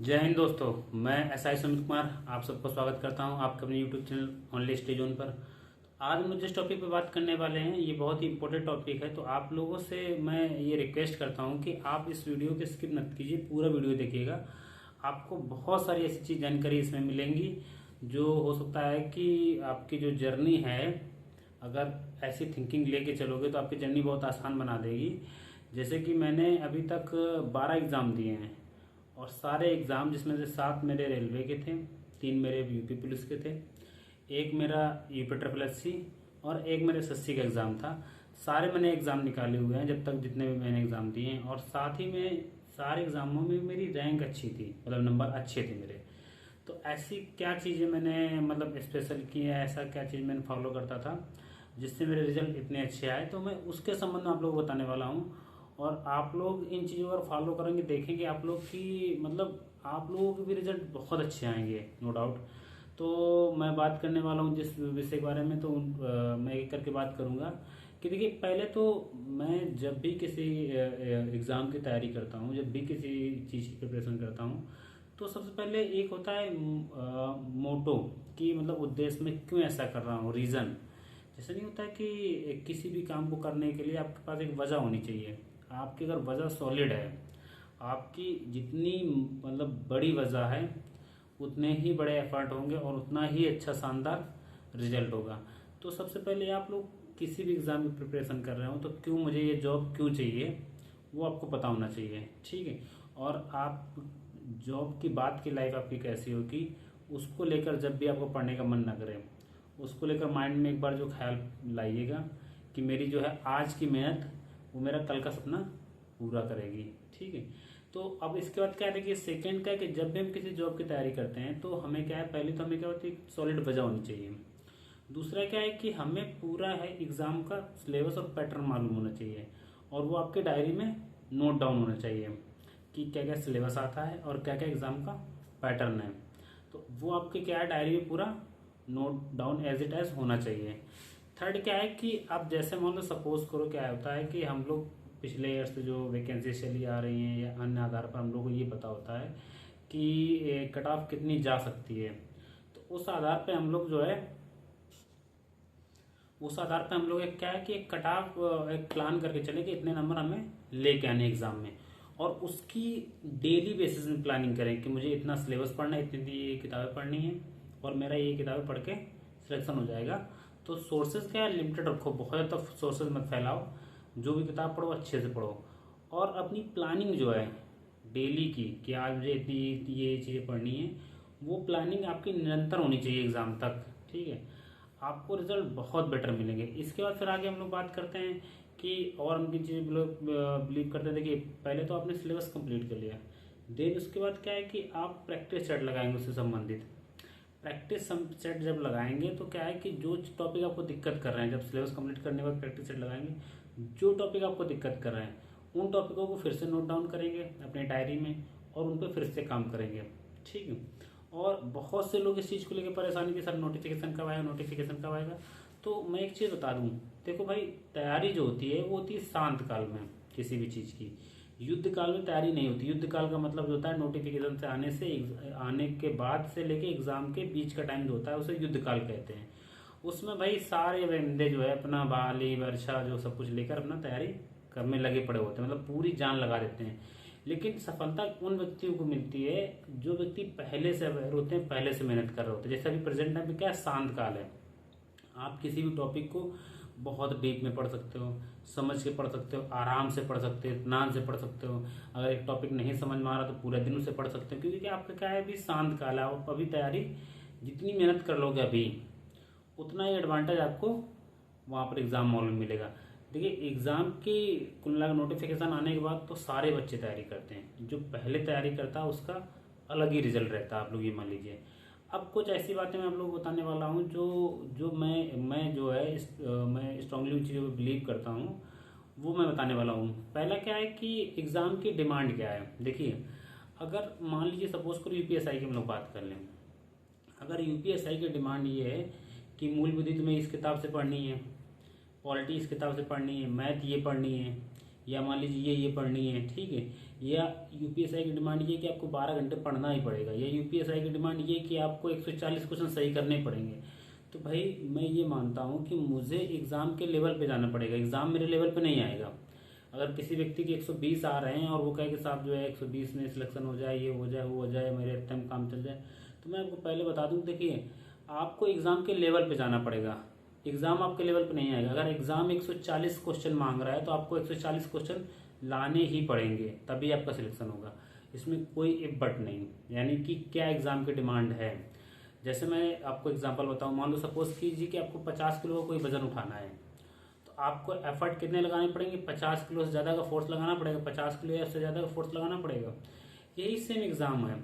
जय हिंद दोस्तों। मैं एसआई सुमित कुमार आप सबको स्वागत करता हूं आपके अपने YouTube channel only stage on पर। आज हम जिस टॉपिक पर बात करने वाले हैं ये बहुत ही इंपॉर्टेंट टॉपिक है, तो आप लोगों से मैं ये रिक्वेस्ट करता हूं कि आप इस वीडियो को स्किप मत कीजिए, पूरा वीडियो देखिएगा। आपको बहुत सारी ऐसी चीज जानकारी इसमें मिलेंगी जो हो सकता है कि आपकी जो जर्नी है, अगर ऐसी थिंकिंग लेके चलोगे तो आपकी जर्नी बहुत आसान बना देगी। जैसे कि मैंने अभी तक 12 एग्ज़ाम दिए हैं और सारे एग्ज़ाम जिसमें से 7 मेरे रेलवे के थे, 3 मेरे यूपी पुलिस के थे, एक मेरा यूपी ट्रिपल एससी और एक मेरे एसएससी का एग्ज़ाम था। सारे मैंने एग्ज़ाम निकाले हुए हैं जब तक जितने भी मैंने एग्ज़ाम दिए हैं, और साथ ही में सारे एग्ज़ामों में मेरी रैंक अच्छी थी, मतलब नंबर अच्छे थे मेरे। तो ऐसी क्या चीज़ें मैंने मतलब स्पेशल की है, ऐसा क्या चीज़ मैंने फॉलो करता था जिससे मेरे रिजल्ट इतने अच्छे आए, तो मैं उसके संबंध में आप लोगों को बताने वाला हूँ। और आप लोग इन चीज़ों को फॉलो करेंगे, देखेंगे आप लोग की मतलब आप लोगों के भी रिजल्ट बहुत अच्छे आएंगे, नो डाउट। तो मैं बात करने वाला हूँ जिस विषय के बारे में, तो मैं एक करके बात करूँगा कि देखिए, पहले तो मैं जब भी किसी एग्ज़ाम की तैयारी करता हूँ, जब भी किसी चीज़ की प्रिपरेशन करता हूँ, तो सबसे पहले एक होता है मोटो, कि मतलब उद्देश्य में क्यों ऐसा कर रहा हूँ, रीज़न। जैसे नहीं होता है कि किसी भी काम को करने के लिए आपके पास एक वजह होनी चाहिए। आपकी अगर वजह सॉलिड है, आपकी जितनी मतलब बड़ी वजह है, उतने ही बड़े एफर्ट होंगे और उतना ही अच्छा शानदार रिजल्ट होगा। तो सबसे पहले आप लोग किसी भी एग्ज़ाम की प्रिपरेशन कर रहे हो तो क्यों मुझे ये जॉब क्यों चाहिए, वो आपको पता होना चाहिए, ठीक है। और आप जॉब की बात की लाइफ आपकी कैसी होगी, उसको लेकर जब भी आपको पढ़ने का मन ना करे, उसको लेकर माइंड में एक बार जो ख्याल लाइएगा कि मेरी जो है आज की मेहनत वो मेरा कल का सपना पूरा करेगी, ठीक है। तो अब इसके बाद क्या है कि सेकंड क्या है कि जब भी हम किसी जॉब की तैयारी करते हैं तो हमें क्या है, पहले तो हमें क्या होती है, सॉलिड वजह होनी चाहिए। दूसरा क्या है कि हमें पूरा है एग्जाम का सिलेबस और पैटर्न मालूम होना चाहिए, और वो आपके डायरी में नोट डाउन होना चाहिए कि क्या क्या सिलेबस आता है और क्या क्या एग्जाम का पैटर्न है। तो वो आपके क्या है, डायरी में पूरा note down as it as होना चाहिए। थर्ड क्या है कि आप जैसे मान लो सपोज करो, क्या होता है कि हम लोग पिछले ईयर से जो वैकेंसी चली आ रही हैं या अन्य आधार पर हम लोग को ये पता होता है कि कट ऑफ कितनी जा सकती है। तो उस आधार पे हम लोग जो है, उस आधार पे हम लोग एक क्या है कि एक कट ऑफ एक प्लान करके चले कि इतने नंबर हमें लेके आने एग्जाम में, और उसकी डेली बेसिस में प्लानिंग करें कि मुझे इतना सिलेबस पढ़ना है, इतनी ये किताबें पढ़नी है और मेरा ये किताबें पढ़ के सिलेक्शन हो जाएगा। तो सोर्सेज क्या है, लिमिटेड रखो, बहुत ज़्यादा सोर्सेज मत फैलाओ, जो भी किताब पढ़ो अच्छे से पढ़ो। और अपनी प्लानिंग जो है डेली की कि आज मुझे इतनी ये चीज़ें पढ़नी है, वो प्लानिंग आपकी निरंतर होनी चाहिए एग्ज़ाम तक, ठीक है। आपको रिजल्ट बहुत बेटर मिलेंगे। इसके बाद फिर आगे हम लोग बात करते हैं कि और हम किन चीज़ें बिलीव करते हैं। देखिए, पहले तो आपने सिलेबस कंप्लीट कर लिया, देन उसके बाद क्या है कि आप प्रैक्टिस सेट लगाएंगे उससे संबंधित। प्रैक्टिस सेट जब लगाएंगे तो क्या है कि जो टॉपिक आपको दिक्कत कर रहे हैं, जब सिलेबस कंप्लीट करने के बाद प्रैक्टिस सेट लगाएंगे, जो टॉपिक आपको दिक्कत कर रहे हैं उन टॉपिकों को फिर से नोट डाउन करेंगे अपने डायरी में और उन पर फिर से काम करेंगे, ठीक है। और बहुत से लोग इस चीज़ को लेकर परेशानी कि सर नोटिफिकेशन कब आएगा, नोटिफिकेशन कब आएगा। तो मैं एक चीज़ बता दूं, देखो भाई, तैयारी जो होती है वो होती है शांत काल में किसी भी चीज़ की। युद्ध काल में तैयारी नहीं होती। युद्ध काल का मतलब जो होता है नोटिफिकेशन से आने के बाद से लेके एग्जाम के बीच का टाइम जो होता है उसे युद्ध काल कहते हैं। उसमें भाई सारे बंदे जो है अपना बाली वर्षा जो सब कुछ लेकर अपना तैयारी करने लगे पड़े होते हैं, मतलब पूरी जान लगा देते हैं। लेकिन सफलता उन व्यक्तियों को मिलती है जो व्यक्ति पहले से अवेयर होते हैं, पहले से मेहनत कर रहे होते हैं। जैसे अभी प्रेजेंट टाइम में क्या है, शांत काल है। आप किसी भी टॉपिक को बहुत डीप में पढ़ सकते हो, समझ के पढ़ सकते हो, आराम से पढ़ सकते हो, इत्मीनान से पढ़ सकते हो। अगर एक टॉपिक नहीं समझ में आ रहा तो पूरे दिन उसे पढ़ सकते हो, क्योंकि क्या आपका क्या है, अभी शांत काल है। आप अभी तैयारी जितनी मेहनत कर लोगे अभी, उतना ही एडवांटेज आपको वहाँ पर एग्जाम हॉल में मिलेगा। देखिए, एग्जाम की कुल मिलाकर नोटिफिकेशन आने के बाद तो सारे बच्चे तैयारी करते हैं, जो पहले तैयारी करता है उसका अलग ही रिजल्ट रहता है, आप लोग ये मान लीजिए। अब कुछ ऐसी बातें मैं आप लोगों को बताने वाला हूँ जो जो मैं जो है मैं स्ट्रांगली उन चीज़ों पर बिलीव करता हूँ, वो मैं बताने वाला हूँ। पहला क्या है कि एग्ज़ाम की डिमांड क्या है। देखिए, अगर मान लीजिए सपोज करो यूपीएसआई की हम लोग बात कर लें, अगर यूपीएसआई की डिमांड ये है कि मूल विधि तुम्हें इस किताब से पढ़नी है, पॉलिटी इस किताब से पढ़नी है, मैथ ये पढ़नी है, या मान लीजिए ये पढ़नी है, ठीक है। या यूपीएसआई की डिमांड ये कि आपको 12 घंटे पढ़ना ही पड़ेगा, या यूपीएसआई की डिमांड ये कि आपको 140 क्वेश्चन सही करने पड़ेंगे। तो भाई मैं ये मानता हूँ कि मुझे एग्ज़ाम के लेवल पे जाना पड़ेगा, एग्ज़ाम मेरे लेवल पे नहीं आएगा। अगर किसी व्यक्ति के 120 आ रहे हैं और वो कहे कि साहब जो है 120 में सिलेक्शन हो जाए, ये हो जाए, वो हो जाए, मेरे टाइम काम चल जाए, तो मैं आपको पहले बता दूं, देखिए आपको एग्ज़ाम के लेवल पे जाना पड़ेगा, एग्ज़ाम आपके लेवल पे नहीं आएगा। अगर एग्ज़ाम 140 क्वेश्चन मांग रहा है तो आपको 140 क्वेश्चन लाने ही पड़ेंगे, तभी आपका सिलेक्शन होगा। इसमें कोई इफ बट नहीं, यानी कि क्या एग्ज़ाम की डिमांड है। जैसे मैं आपको एग्जांपल बताऊं, मान लो सपोज कीजिए कि आपको 50 किलो का कोई वजन उठाना है, तो आपको एफर्ट कितने लगाने पड़ेंगे, 50 किलो से ज़्यादा का फोर्स लगाना पड़ेगा, 50 किलो या उससे ज़्यादा का फोर्स लगाना पड़ेगा। यही सेम एग्ज़ाम है।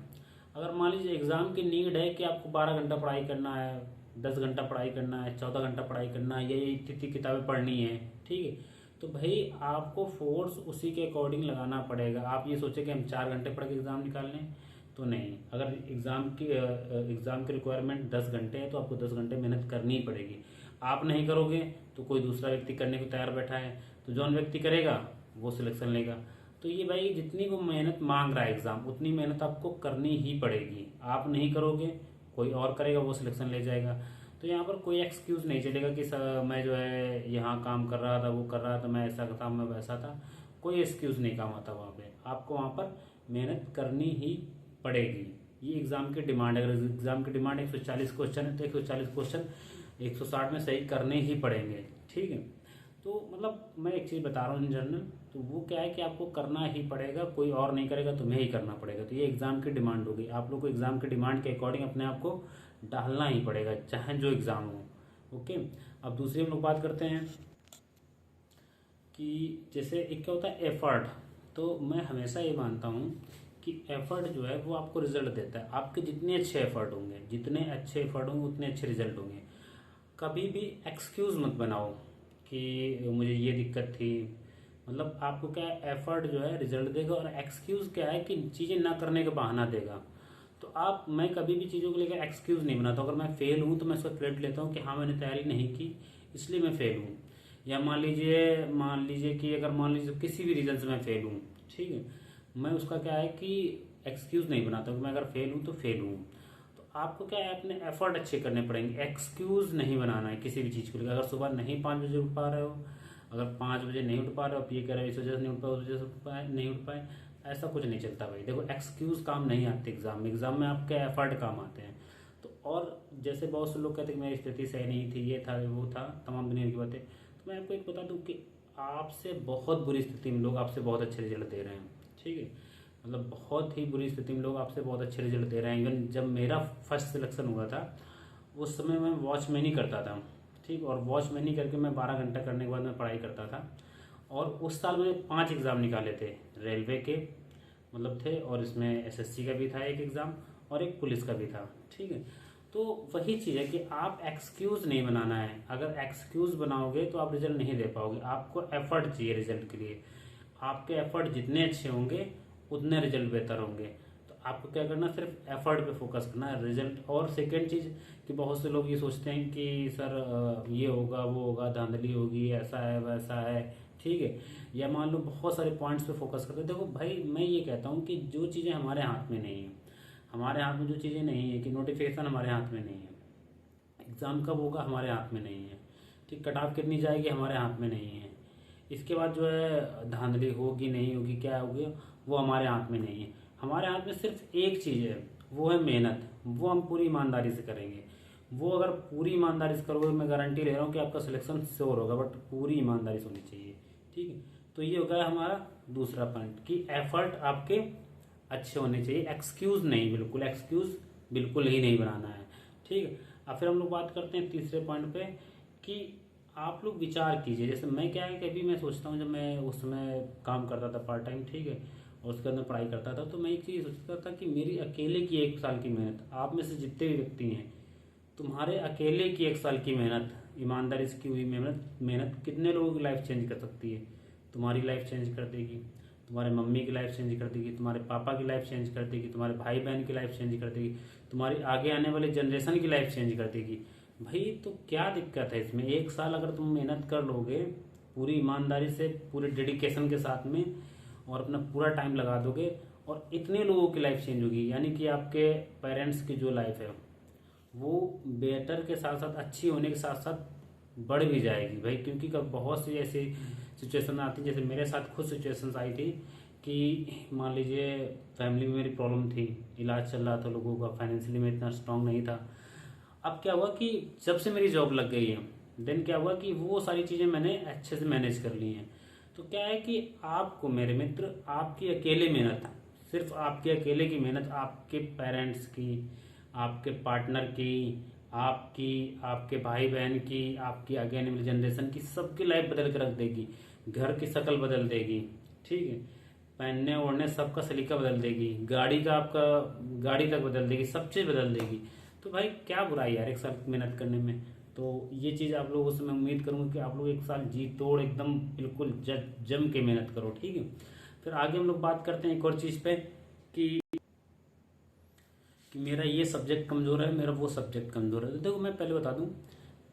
अगर मान लीजिए एग्ज़ाम की नीड है कि आपको 12 घंटा पढ़ाई करना है, 10 घंटा पढ़ाई करना है, 14 घंटा पढ़ाई करना है, या ये इतनी किताबें पढ़नी है, ठीक है, तो भाई आपको फोर्स उसी के अकॉर्डिंग लगाना पड़ेगा। आप ये सोचे कि हम 4 घंटे पढ़ के एग्ज़ाम निकाल लें, तो नहीं। अगर एग्ज़ाम की रिक्वायरमेंट 10 घंटे है तो आपको 10 घंटे मेहनत करनी ही पड़ेगी। आप नहीं करोगे तो कोई दूसरा व्यक्ति करने को तैयार बैठा है, तो जौन व्यक्ति करेगा वो सिलेक्शन लेगा। तो ये भाई जितनी वो मेहनत मांग रहा है एग्ज़ाम, उतनी मेहनत आपको करनी ही पड़ेगी। आप नहीं करोगे, कोई और करेगा, वो सिलेक्शन ले जाएगा। तो यहाँ पर कोई एक्सक्यूज़ नहीं चलेगा कि सर मैं जो है यहाँ काम कर रहा था, वो कर रहा था, मैं ऐसा था, मैं वैसा था। कोई एक्सक्यूज़ नहीं काम आता वहाँ पे। आपको वहाँ पर मेहनत करनी ही पड़ेगी। ये एग्ज़ाम की डिमांड है। अगर एग्ज़ाम की डिमांड 140 क्वेश्चन है तो 140 क्वेश्चन 160 में सही करने ही पड़ेंगे, ठीक है। तो मतलब मैं एक चीज़ बता रहा हूँ इन जनरल, तो वो क्या है कि आपको करना ही पड़ेगा, कोई और नहीं करेगा, तुम्हें ही करना पड़ेगा। तो ये एग्ज़ाम की डिमांड होगी। आप लोग को एग्ज़ाम की डिमांड के अकॉर्डिंग अपने आप को डालना ही पड़ेगा, चाहे जो एग्ज़ाम हो। ओके, अब दूसरी हम लोग बात करते हैं कि जैसे एक क्या होता है एफर्ट। तो मैं हमेशा ये मानता हूँ कि एफर्ट जो है वो आपको रिजल्ट देता है। आपके जितने अच्छे एफर्ट होंगे, जितने अच्छे एफर्ट होंगे उतने अच्छे रिजल्ट होंगे। कभी भी एक्सक्यूज़ मत बनाओ कि मुझे ये दिक्कत थी। मतलब आपको क्या है, एफर्ट जो है रिजल्ट देगा, और एक्सक्यूज़ क्या है कि चीज़ें ना करने का बहाना देगा। तो मैं कभी भी चीज़ों को लेकर एक्सक्यूज़ नहीं बनाता। अगर मैं फेल हूँ तो मैं उसका क्रेडिट लेता हूँ कि हाँ मैंने तैयारी नहीं की इसलिए मैं फेल हूँ। या मान लीजिए कि अगर मान लीजिए किसी भी रीज़न से मैं फेल हूँ, ठीक है, मैं उसका क्या है कि एक्सक्यूज़ नहीं बनाता हूँ कि मैं अगर फेल हूँ तो फेल हूँ। तो आपको क्या है, अपने एफर्ट अच्छे करने पड़ेंगे, एक्सक्यूज़ नहीं बनाना है किसी भी चीज़ को लेकर। अगर सुबह नहीं 5 बजे उठ पा रहे हो, अगर 5 बजे नहीं उठ पा रहे हो, आप ये कह रहे हो इस वजह से नहीं उठ पाए, उस वजह से नहीं उठ पाए, ऐसा कुछ नहीं चलता भाई। देखो एक्सक्यूज़ काम नहीं आते एग्ज़ाम में आपके एफर्ट काम आते हैं। तो और जैसे बहुत से लोग कहते हैं कि मेरी स्थिति सही नहीं थी, ये था, वो था, तमाम दुनिया की बातें। तो मैं आपको एक बता दूं कि आपसे बहुत बुरी स्थिति में लोग आपसे बहुत अच्छे रिजल्ट दे रहे हैं, ठीक है। मतलब बहुत ही बुरी स्थिति में लोग आपसे बहुत अच्छे रिजल्ट दे रहे हैं। इवन जब मेरा फर्स्ट सिलेक्शन हुआ था उस समय मैं वॉचमैन ही करता था, ठीक। और वॉचमैन ही करके मैं 12 घंटा करने के बाद मैं पढ़ाई करता था। और उस साल मैंने 5 एग्ज़ाम निकाले थे, रेलवे के मतलब थे, और इसमें एसएससी का भी था एक एग्ज़ाम, और एक पुलिस का भी था, ठीक है। तो वही चीज़ है कि आप एक्सक्यूज़ नहीं बनाना है। अगर एक्सक्यूज़ बनाओगे तो आप रिजल्ट नहीं दे पाओगे। आपको एफर्ट चाहिए रिजल्ट के लिए। आपके एफर्ट जितने अच्छे होंगे उतने रिजल्ट बेहतर होंगे। तो आपको क्या करना, सिर्फ एफर्ट पे फोकस करना है, रिजल्ट। और सेकेंड चीज़ कि बहुत से लोग ये सोचते हैं कि सर ये होगा, वो होगा, धांधली होगी, ऐसा है, वैसा है, ठीक है। या मान लो बहुत सारे पॉइंट्स पे फोकस करते हैं। देखो भाई मैं ये कहता हूँ कि जो चीज़ें हमारे हाथ में नहीं है, हमारे हाथ में जो चीज़ें नहीं है, कि नोटिफिकेशन हमारे हाथ में नहीं है, एग्ज़ाम कब होगा हमारे हाथ में नहीं है, ठीक, कट ऑफ कितनी जाएगी हमारे हाथ में नहीं है, इसके बाद जो है धांधली होगी नहीं होगी, क्या होगी, वो हमारे हाथ में नहीं है। हमारे हाथ में सिर्फ एक चीज़ है, वो है मेहनत। वो हम पूरी ईमानदारी से करेंगे। वो अगर पूरी ईमानदारी से करोगे, मैं गारंटी ले रहा हूँ कि आपका सिलेक्शन श्योर होगा, बट पूरी ईमानदारी से होनी चाहिए, ठीक है। तो ये हो गया हमारा दूसरा पॉइंट कि एफर्ट आपके अच्छे होने चाहिए, एक्सक्यूज़ नहीं, बिल्कुल एक्सक्यूज़ बिल्कुल ही नहीं बनाना है, ठीक है। अब फिर हम लोग बात करते हैं तीसरे पॉइंट पे कि आप लोग विचार कीजिए। जैसे मैं क्या है कि अभी मैं सोचता हूँ, जब मैं उस समय काम करता था पार्ट टाइम, ठीक है, और उसके अंदर पढ़ाई करता था, तो मैं एक चीज़ सोचता था कि मेरी अकेले की 1 साल की मेहनत, आप में से जितने भी व्यक्ति हैं, तुम्हारे अकेले की 1 साल की मेहनत, ईमानदारी से की हुई मेहनत मेहनत कितने लोगों की लाइफ चेंज कर सकती है। तुम्हारी लाइफ चेंज कर देगी, तुम्हारे मम्मी की लाइफ चेंज कर देगी, तुम्हारे पापा की लाइफ चेंज कर देगी, तुम्हारे भाई बहन की लाइफ चेंज कर देगी, तुम्हारी आगे आने वाले जनरेशन की लाइफ चेंज कर देगी। भाई तो क्या दिक्कत है इसमें, 1 साल अगर तुम मेहनत कर लोगे, पूरी ईमानदारी से, पूरे डेडिकेशन के साथ में और अपना पूरा टाइम लगा दोगे और इतने लोगों की लाइफ चेंज होगी, यानी कि आपके पेरेंट्स की जो लाइफ है वो बेहतर के साथ साथ, अच्छी होने के साथ साथ बढ़ भी जाएगी भाई। क्योंकि कब बहुत सी ऐसी सिचुएशन आती, जैसे मेरे साथ खुद सिचुएशंस आई थी कि मान लीजिए फैमिली में मेरी प्रॉब्लम थी, इलाज चल रहा था लोगों का, फाइनेंशियली मैं इतना स्ट्रांग नहीं था। अब क्या हुआ कि जब से मेरी जॉब लग गई है, देन क्या हुआ कि वो सारी चीज़ें मैंने अच्छे से मैनेज कर ली हैं। तो क्या है कि आपको मेरे मित्र, आपकी अकेले मेहनत, सिर्फ आपके अकेले की मेहनत आपके पेरेंट्स की, आपके पार्टनर की, आपकी, आपके भाई बहन की, आपकी आगे आने वाली जनरेशन की, सबकी लाइफ बदल के रख देगी। घर की शक्ल बदल देगी, ठीक है, पहनने ओढ़ने सबका सलीका बदल देगी, गाड़ी का आपका गाड़ी तक बदल देगी, सब चीज़ बदल देगी। तो भाई क्या बुराई यार एक साल मेहनत करने में। तो ये चीज़ आप लोगों से मैं उम्मीद करूंगा कि आप लोग एक साल जी तोड़ एकदम बिल्कुल जम के मेहनत करो, ठीक है। फिर आगे हम लोग बात करते हैं एक और चीज़ पे कि मेरा ये सब्जेक्ट कमज़ोर है, मेरा वो सब्जेक्ट कमज़ोर है। तो देखो मैं पहले बता दूं,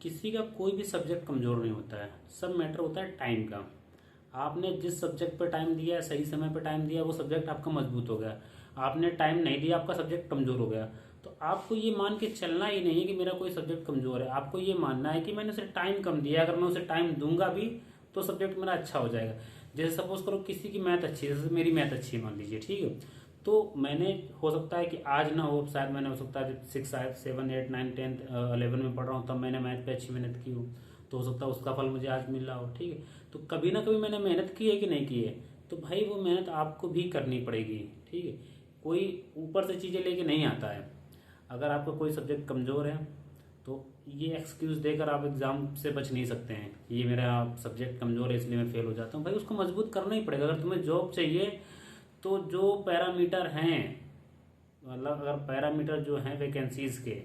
किसी का कोई भी सब्जेक्ट कमज़ोर नहीं होता है, सब मैटर होता है टाइम का। आपने जिस सब्जेक्ट पर टाइम दिया, सही समय पर टाइम दिया, वो सब्जेक्ट आपका मजबूत हो गया। आपने टाइम नहीं दिया, आपका सब्जेक्ट कमज़ोर हो गया। तो आपको ये मान के चलना ही नहीं है कि मेरा कोई सब्जेक्ट कमज़ोर है। आपको ये मानना है कि मैंने उसे टाइम कम दिया, अगर मैं उसे टाइम दूंगा भी तो सब्जेक्ट मेरा अच्छा हो जाएगा। जैसे सपोज करो किसी की मैथ अच्छी है, जैसे मेरी मैथ अच्छी है मान लीजिए, ठीक है। तो मैंने, हो सकता है कि आज ना हो, शायद मैंने, हो सकता है 6, 7, 8, 9, 10, 11 में पढ़ रहा हूँ, तब मैंने मैथ पे अच्छी मेहनत की हो, तो हो सकता है उसका फल मुझे आज मिल रहा हो, ठीक है। तो कभी ना कभी मैंने मेहनत की है कि नहीं की है, तो भाई वो मेहनत आपको भी करनी पड़ेगी, ठीक है। कोई ऊपर से चीज़ें लेके नहीं आता है। अगर आपका कोई सब्जेक्ट कमज़ोर है तो ये एक्सक्यूज़ देकर आप एग्ज़ाम से बच नहीं सकते हैं, ये मेरा सब्जेक्ट कमज़ोर है इसलिए मैं फेल हो जाता हूँ। भाई उसको मजबूत करना ही पड़ेगा। अगर तुम्हें जॉब चाहिए तो जो पैरामीटर हैं, मतलब अगर पैरामीटर जो हैं वैकेंसीज के,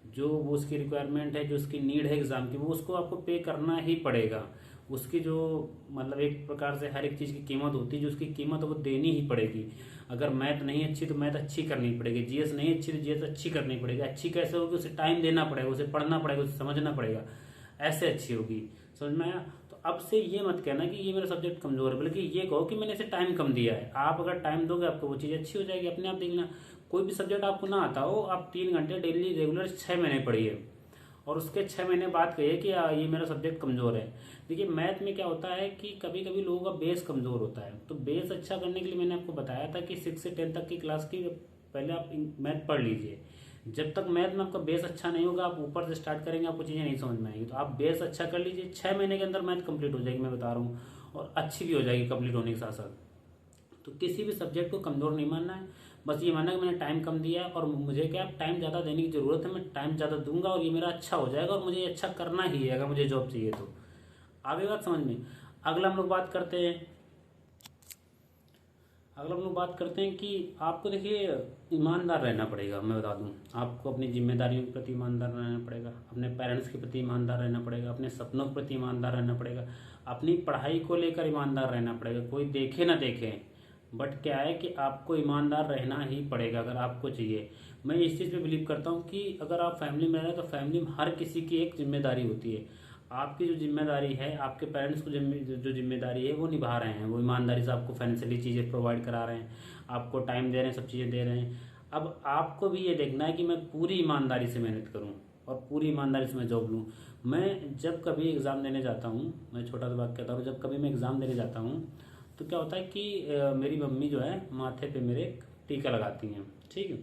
जो वो उसकी रिक्वायरमेंट है, जो उसकी नीड है एग्ज़ाम की, वो उसको आपको पे करना ही पड़ेगा। उसकी जो, मतलब एक प्रकार से हर एक चीज़ की कीमत होती है, जो उसकी कीमत है वो देनी ही पड़ेगी। अगर मैथ नहीं अच्छी तो मैथ अच्छी करनी पड़ेगी, जीएस नहीं अच्छी तो जीएस अच्छी करनी पड़ेगी। अच्छी कैसे होगी, उसे टाइम देना पड़ेगा, उसे पढ़ना पड़ेगा, उसे समझना पड़ेगा, ऐसे अच्छी होगी। समझ में आया। तो अब से ये मत कहना कि ये मेरा सब्जेक्ट कमज़ोर है, बल्कि ये कहो कि मैंने इसे टाइम कम दिया है। आप अगर टाइम दोगे आपको वो चीज़ अच्छी हो जाएगी अपने आप। देखना, कोई भी सब्जेक्ट आपको ना आता हो, आप 3 घंटे डेली रेगुलर 6 महीने पढ़िए और उसके 6 महीने बाद कहिए कि ये मेरा सब्जेक्ट कमज़ोर है। देखिए मैथ में क्या होता है कि कभी कभी लोगों का बेस कमज़ोर होता है, तो बेस अच्छा करने के लिए मैंने आपको बताया था कि 6 से 10 तक की क्लास की पहले आप मैथ पढ़ लीजिए। जब तक मैथ में आपका बेस अच्छा नहीं होगा, आप ऊपर से स्टार्ट करेंगे आपको चीज़ें नहीं समझ में आएंगी। तो आप बेस अच्छा कर लीजिए, 6 महीने के अंदर मैथ कंप्लीट हो जाएगी, मैं बता रहा हूँ, और अच्छी भी हो जाएगी कंप्लीट होने के साथ साथ। तो किसी भी सब्जेक्ट को कमज़ोर नहीं मानना है, बस ये मानना है कि मैंने टाइम कम दिया है और मुझे क्या टाइम ज़्यादा देने की ज़रूरत है, मैं टाइम ज़्यादा दूंगा और ये मेरा अच्छा हो जाएगा और मुझे ये अच्छा करना ही है अगर मुझे जॉब चाहिए तो। आगे बात समझ में। अगला हम लोग बात करते हैं, अगला हम लोग बात करते हैं कि आपको देखिए ईमानदार रहना पड़ेगा। मैं बता दूं, आपको अपनी जिम्मेदारियों के प्रति ईमानदार रहना पड़ेगा, अपने पेरेंट्स के प्रति ईमानदार रहना पड़ेगा, अपने सपनों के प्रति ईमानदार रहना पड़ेगा, अपनी पढ़ाई को लेकर ईमानदार रहना पड़ेगा। कोई देखे ना देखे, बट क्या है कि आपको ईमानदार रहना ही पड़ेगा अगर आपको चाहिए। मैं इस चीज़ पे बिलीव करता हूँ कि अगर आप फैमिली में रह रहे हैं तो फैमिली में हर किसी की एक जिम्मेदारी होती है। आपकी जो जिम्मेदारी है, आपके पेरेंट्स को जो जिम्मेदारी है वो निभा रहे हैं, वो ईमानदारी से आपको फाइनेंशियली चीज़ें प्रोवाइड करा रहे हैं, आपको टाइम दे रहे हैं, सब चीज़ें दे रहे हैं। अब आपको भी ये देखना है कि मैं पूरी ईमानदारी से मेहनत करूँ और पूरी ईमानदारी से मैं जॉब लूँ। मैं जब कभी एग्ज़ाम देने जाता हूँ, मैं छोटा सा बात कहता हूँ, जब कभी मैं एग्ज़ाम देने जाता हूँ तो क्या होता है कि मेरी मम्मी जो है माथे पे मेरे टीका लगाती हैं, ठीक है।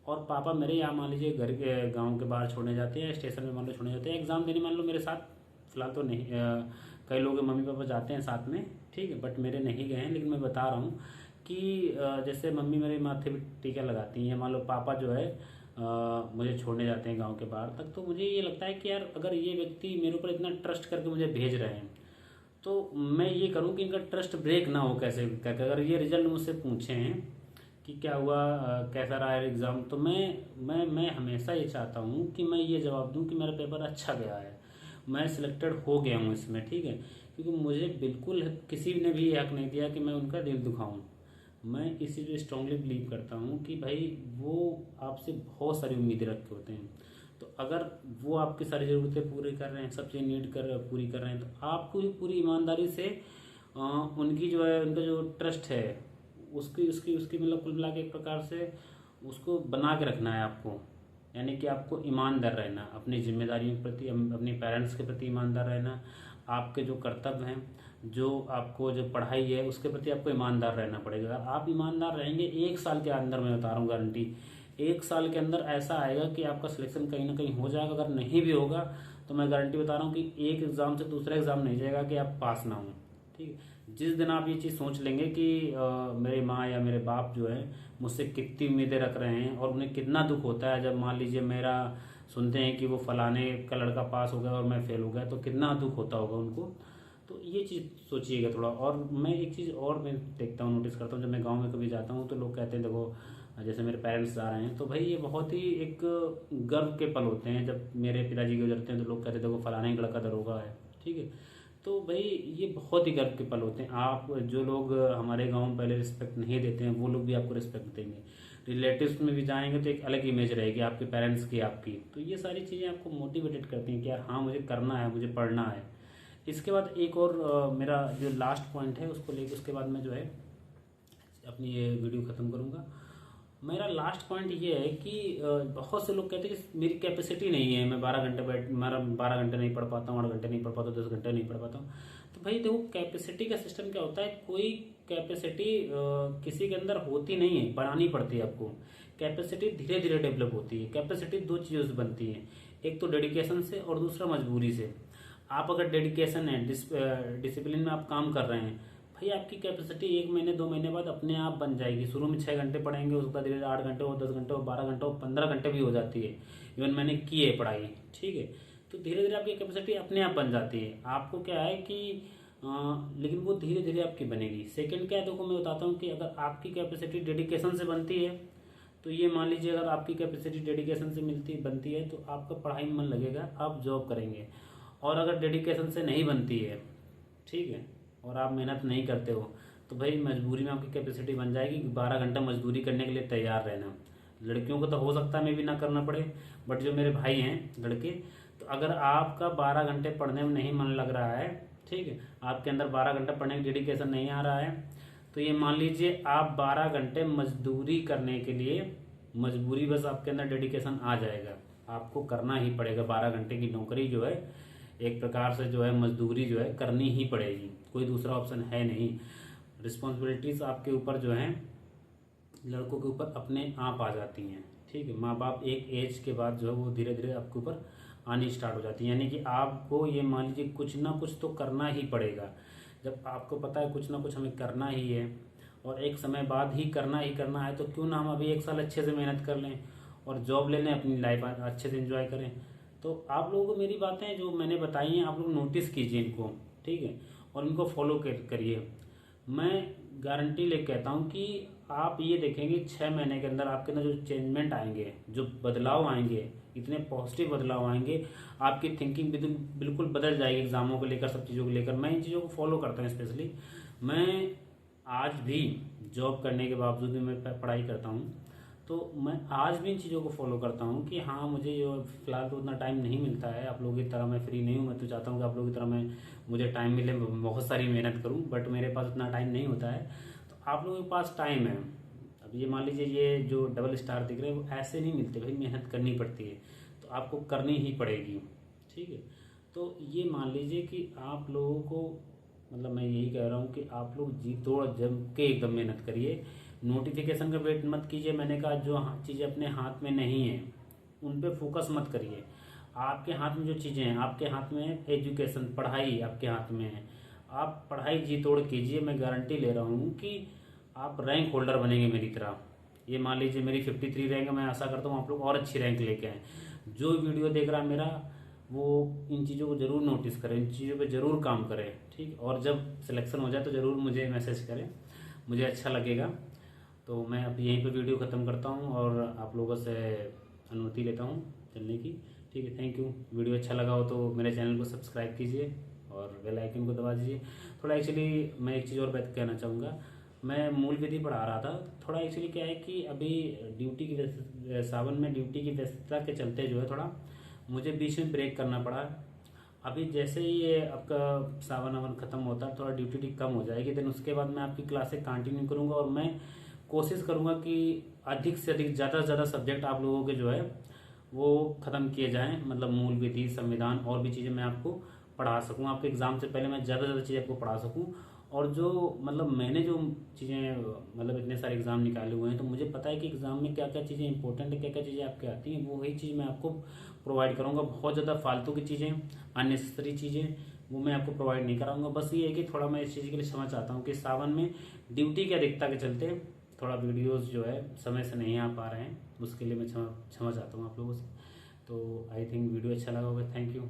और पापा मेरे यहाँ मान लीजिए घर के गांव के बाहर छोड़ने जाते हैं, स्टेशन में मान लो छोड़ने जाते हैं, एग्ज़ाम देने मान लो मेरे साथ, फिलहाल तो नहीं, कई लोग मम्मी पापा जाते हैं साथ में, ठीक है, बट मेरे नहीं गए हैं। लेकिन मैं बता रहा हूँ कि जैसे मम्मी मेरे माथे पे टीका लगाती हैं, मान लो पापा जो है मुझे छोड़ने जाते हैं गांव के बाहर तक, तो मुझे ये लगता है कि यार अगर ये व्यक्ति मेरे ऊपर इतना ट्रस्ट करके मुझे भेज रहे हैं तो मैं ये करूं कि इनका ट्रस्ट ब्रेक ना हो कैसे करके। अगर ये रिजल्ट मुझसे पूछें कि क्या हुआ, कैसा रहा है एग्ज़ाम, तो मैं हमेशा ये चाहता हूँ कि मैं ये जवाब दूँ कि मेरा पेपर अच्छा गया है, मैं सिलेक्टेड हो गया हूँ इसमें, ठीक है। क्योंकि मुझे बिल्कुल किसी ने भी हक नहीं दिया कि मैं उनका दिल दुखाऊं। मैं इसी पे स्ट्रांगली बिलीव करता हूँ कि भाई वो आपसे बहुत सारी उम्मीदें रखे होते हैं। तो अगर वो आपकी सारी ज़रूरतें पूरी कर रहे हैं, सब चीज़ नीड कर पूरी कर रहे हैं, तो आपको भी पूरी ईमानदारी से उनकी जो है, उनका जो ट्रस्ट है उसकी उसकी उसकी मतलब कुल मिला के एक प्रकार से उसको बना के रखना है आपको। यानी कि आपको ईमानदार रहना, अपनी जिम्मेदारियों के प्रति, अपने पेरेंट्स के प्रति ईमानदार रहना, आपके जो कर्तव्य हैं, जो आपको जो पढ़ाई है उसके प्रति आपको ईमानदार रहना पड़ेगा। अगर आप ईमानदार रहेंगे, 1 साल के अंदर, मैं बता रहा हूँ गारंटी, 1 साल के अंदर ऐसा आएगा कि आपका सिलेक्शन कहीं ना कहीं हो जाएगा। अगर नहीं भी होगा तो मैं गारंटी बता रहा हूँ कि एक एग्ज़ाम से दूसरा एग्ज़ाम नहीं जाएगा कि आप पास ना हो। ठीक है, जिस दिन आप ये चीज़ सोच लेंगे कि मेरे माँ या मेरे बाप जो है मुझसे कितनी उम्मीदें रख रहे हैं, और उन्हें कितना दुख होता है जब मान लीजिए मेरा सुनते हैं कि वो फलाने का लड़का पास हो गया और मैं फेल हो गया, तो कितना दुख होता होगा उनको। तो ये चीज़ सोचिएगा थोड़ा। और मैं एक चीज़ और मैं देखता हूँ, नोटिस करता हूँ, जब मैं गांव में कभी जाता हूँ तो लोग कहते हैं, देखो जैसे मेरे पेरेंट्स जा रहे हैं तो भाई ये बहुत ही एक गर्व के पल होते हैं। जब मेरे पिताजी गुजरते हैं तो लोग कहते हैं देखो फलाना ही लड़का दरोगा है। ठीक है, तो भाई ये बहुत ही गर्व के पल होते हैं। आप जो लोग हमारे गांव में पहले रिस्पेक्ट नहीं देते हैं वो लोग भी आपको रिस्पेक्ट देंगे। रिलेटिव्स में भी जाएंगे तो एक अलग इमेज रहेगी आपके पेरेंट्स की, आपकी। तो ये सारी चीज़ें आपको मोटिवेटेड करती हैं कि यार हाँ मुझे करना है, मुझे पढ़ना है। इसके बाद एक और मेरा जो लास्ट पॉइंट है उसको लेकर उसके बाद मैं जो है अपनी ये वीडियो ख़त्म करूँगा। मेरा लास्ट पॉइंट ये है कि बहुत से लोग कहते हैं कि मेरी कैपेसिटी नहीं है, मैं 12 घंटे मेरा 12 घंटे नहीं पढ़ पाता हूँ, 8 घंटे नहीं पढ़ पाता हूँ, 10 घंटे नहीं पढ़ पाता हूँ। तो भाई देखो, कैपेसिटी का सिस्टम क्या होता है, कोई कैपेसिटी किसी के अंदर होती नहीं है, बढ़ानी पड़ती है आपको। कैपेसिटी धीरे धीरे डेवलप होती है। कैपेसिटी दो चीज़ों से बनती है, एक तो डेडिकेशन से और दूसरा मजबूरी से। आप अगर डेडिकेशन है, डिसिप्लिन में आप काम कर रहे हैं, भाई आपकी कैपेसिटी 1 महीने 2 महीने बाद अपने आप बन जाएगी। शुरू में 6 घंटे पढ़ेंगे, उसके बाद धीरे 8 घंटे और 10 घंटे और 12 घंटे और 15 घंटे भी हो जाती है। इवन मैंने की है पढ़ाई। ठीक है, तो धीरे धीरे आपकी कैपेसिटी अपने आप बन जाती है। आपको क्या है कि लेकिन वो धीरे धीरे आपकी बनेगी। सेकंड क्या है, देखो मैं बताता हूँ कि अगर आपकी कैपेसिटी डेडिकेशन से बनती है, तो ये मान लीजिए अगर आपकी कैपेसिटी डेडिकेशन से बनती है तो आपका पढ़ाई में मन लगेगा, आप जॉब करेंगे। और अगर डेडिकेशन से नहीं बनती है, ठीक है, और आप मेहनत नहीं करते हो, तो भाई मजबूरी में आपकी कैपेसिटी बन जाएगी कि 12 घंटा मजदूरी करने के लिए तैयार रहना। लड़कियों को तो हो सकता है मे भी ना करना पड़े, बट जो मेरे भाई हैं लड़के, तो अगर आपका 12 घंटे पढ़ने में नहीं मन लग रहा है, ठीक है, आपके अंदर 12 घंटा पढ़ने की डेडिकेशन नहीं आ रहा है, तो ये मान लीजिए आप 12 घंटे मजदूरी करने के लिए, मजबूरी बस आपके अंदर डेडिकेशन आ जाएगा, आपको करना ही पड़ेगा। 12 घंटे की नौकरी जो है एक प्रकार से जो है मजदूरी जो है करनी ही पड़ेगी, कोई दूसरा ऑप्शन है नहीं। रिस्पॉन्सिबिलिटीज़ आपके ऊपर जो हैं, लड़कों के ऊपर अपने आप आ जाती हैं। ठीक है, माँ बाप एक एज के बाद जो है वो धीरे धीरे आपके ऊपर आनी स्टार्ट हो जाती है। यानी कि आपको ये मान लीजिए कुछ ना कुछ तो करना ही पड़ेगा। जब आपको पता है कुछ ना कुछ हमें करना ही है और एक समय बाद ही करना है, तो क्यों ना हम अभी 1 साल अच्छे से मेहनत कर लें और जॉब ले लें, अपनी लाइफ अच्छे से एंजॉय करें। तो आप लोगों को मेरी बातें जो मैंने बताई हैं, आप लोग नोटिस कीजिए इनको, ठीक है, और इनको फॉलो करिए। मैं गारंटी लेके कहता हूँ कि आप ये देखेंगे 6 महीने के अंदर आपके अंदर जो चेंजमेंट आएंगे, जो बदलाव आएंगे, इतने पॉजिटिव बदलाव आएंगे, आपकी थिंकिंग बिल्कुल बदल जाएगी एग्जामों को लेकर, सब चीज़ों को लेकर। मैं इन चीज़ों को फॉलो करता हूँ स्पेशली। मैं आज भी जॉब करने के बावजूद भी मैं पढ़ाई करता हूँ, तो मैं आज भी इन चीज़ों को फॉलो करता हूँ कि हाँ मुझे जो फिलहाल तो उतना टाइम नहीं मिलता है, आप लोगों की तरह मैं फ्री नहीं हूँ। मैं तो चाहता हूँ कि आप लोगों की तरह मुझे टाइम मिले, बहुत सारी मेहनत करूँ, बट मेरे पास उतना टाइम नहीं होता है। तो आप लोगों के पास टाइम है। अब ये मान लीजिए ये जो डबल स्टार दिख रहे हैं वो ऐसे नहीं मिलते भाई, मेहनत करनी पड़ती है, तो आपको करनी ही पड़ेगी। ठीक है, तो ये मान लीजिए कि आप लोगों को, मतलब मैं यही कह रहा हूँ कि आप लोग जी तोड़ जम के एकदम मेहनत करिए। नोटिफिकेशन का वेट मत कीजिए। मैंने कहा जो चीज़ें अपने हाथ में नहीं है उन पे फोकस मत करिए। आपके हाथ में जो चीज़ें हैं, आपके हाथ में है एजुकेशन, पढ़ाई आपके हाथ में है, आप पढ़ाई जी तोड़ कीजिए। मैं गारंटी ले रहा हूँ कि आप रैंक होल्डर बनेंगे मेरी तरह। ये मान लीजिए मेरी 53 रैंक है, मैं आशा करता हूँ आप लोग और अच्छी रैंक लेके आएँ। जो वीडियो देख रहा है मेरा, वो इन चीज़ों को ज़रूर नोटिस करें, इन चीज़ों पे ज़रूर काम करें। ठीक, और जब सिलेक्शन हो जाए तो ज़रूर मुझे मैसेज करें, मुझे अच्छा लगेगा। तो मैं अब यहीं पे वीडियो ख़त्म करता हूँ और आप लोगों से अनुमति लेता हूँ चलने की। ठीक है, थैंक यू। वीडियो अच्छा लगा हो तो मेरे चैनल को सब्सक्राइब कीजिए और बेल आइकन को दबा दीजिए। थोड़ा एक्चुअली मैं एक चीज़ और बात कहना चाहूँगा, मैं मूल विधि पढ़ा रहा था, थोड़ा एक्चुअली क्या है कि अभी ड्यूटी की सावन में ड्यूटी की व्यस्तता के चलते जो है थोड़ा मुझे बीच में ब्रेक करना पड़ा। अभी जैसे ही ये आपका सावन वावन खत्म होता है, थोड़ा ड्यूटी कम हो जाएगी, देन उसके बाद मैं आपकी क्लासेस कंटिन्यू करूंगा और मैं कोशिश करूंगा कि अधिक से अधिक ज़्यादा से ज़्यादा सब्जेक्ट आप लोगों के जो है वो ख़त्म किए जाएं। मतलब मूल विधि, संविधान और भी चीज़ें मैं आपको पढ़ा सकूं, आपके एग्ज़ाम से पहले मैं ज़्यादा से ज़्यादा चीज़ें आपको पढ़ा सकूं। और जो मतलब मैंने जो चीज़ें मतलब इतने सारे एग्ज़ाम निकाले हुए हैं, तो मुझे पता है कि एग्ज़ाम में क्या क्या चीज़ें इंपॉर्टेंट है, क्या क्या चीज़ें आपके आती हैं, वही चीज़ मैं आपको प्रोवाइड करूँगा। बहुत ज़्यादा फालतू की चीज़ें, अननेसेसरी चीज़ें वो मैं आपको प्रोवाइड नहीं कराऊंगा। बस ये है कि थोड़ा मैं इस चीज़ के लिए क्षमा चाहता हूँ कि सावन में ड्यूटी की अधिकता के चलते थोड़ा वीडियोस जो है समय से नहीं आ पा रहे हैं, उसके लिए मैं क्षमा क्षमा चाहता हूँ आप लोगों से। तो आई थिंक वीडियो अच्छा लगा होगा। Thank you.